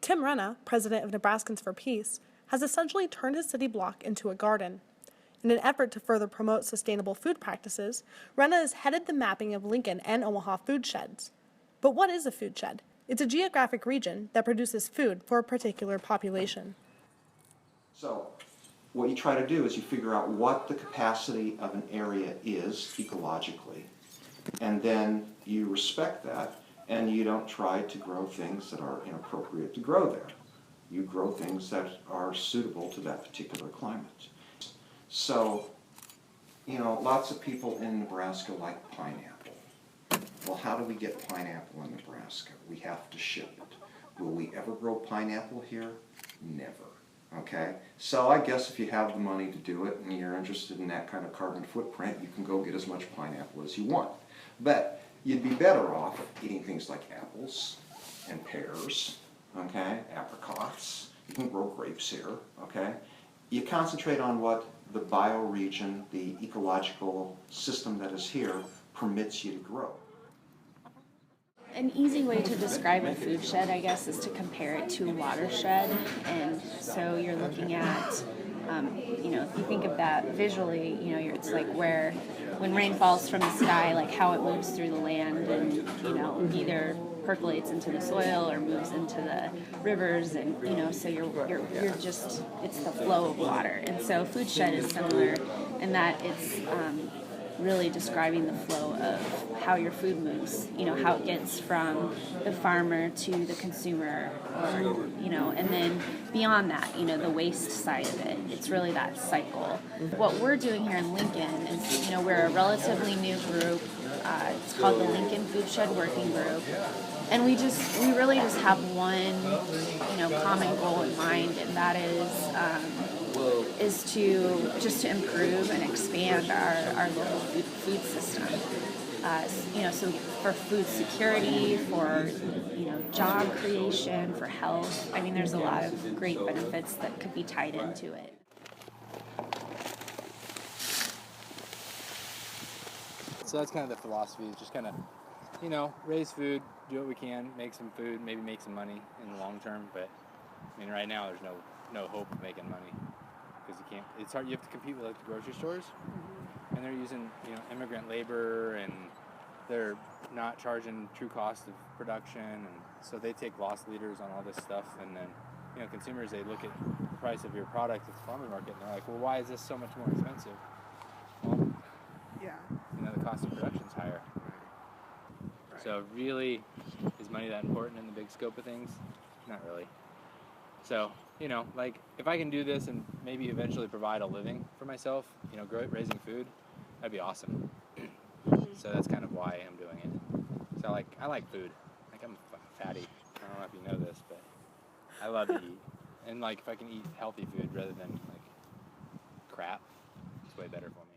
Tim Renna, president of Nebraskans for Peace, has essentially turned his city block into a garden. In an effort to further promote sustainable food practices, Renna has headed the mapping of Lincoln and Omaha food sheds. But what is a food shed? It's a geographic region that produces food for a particular population. So what you try to do is you figure out what the capacity of an area is ecologically, and then you respect that, and you don't try to grow things that are inappropriate to grow there. You grow things that are suitable to that particular climate. So, lots of people in Nebraska like pineapple. Well, how do we get pineapple in Nebraska? We have to ship it. Will we ever grow pineapple here? Never. Okay? So I guess if you have the money to do it and you're interested in that kind of carbon footprint, you can go get as much pineapple as you want. But you'd be better off eating things like apples and pears, okay, apricots. You can grow grapes here, okay? You concentrate on what the bioregion, the ecological system that is here, permits you to grow. An easy way to describe a food shed, I guess, is to compare it to a watershed. And so you're looking at, if you think of that visually, it's like when rain falls from the sky, like how it moves through the land and, either percolates into the soil or moves into the rivers, and so you're just, it's the flow of water. And so food shed is similar in that it's really describing the flow of how your food moves, how it gets from the farmer to the consumer, or and then beyond that, the waste side of it. It's really that cycle. What we're doing here in Lincoln is, we're a relatively new group. It's called the Lincoln Food Shed Working Group. And we really just have one, common goal in mind, and that is to improve and expand our local food system. So for food security, for job creation, for health. I mean, there's a lot of great benefits that could be tied into it. So that's kind of the philosophy, is just kind of, raise food, do what we can, make some food, maybe make some money in the long term. But right now there's no hope of making money, because you can't. It's hard. You have to compete with the grocery stores, and they're using immigrant labor, and they're not charging true cost of production, and so they take loss leaders on all this stuff. And then consumers, they look at the price of your product at the farmer market, and they're like, well, why is this so much more expensive? Well, the cost of production is higher. So really, is money that important in the big scope of things? Not really. So, if I can do this and maybe eventually provide a living for myself, raising food, that'd be awesome. So that's kind of why I'm doing it. So I like food. I'm a fatty. I don't know if you know this, but I love to eat. And if I can eat healthy food rather than crap, it's way better for me.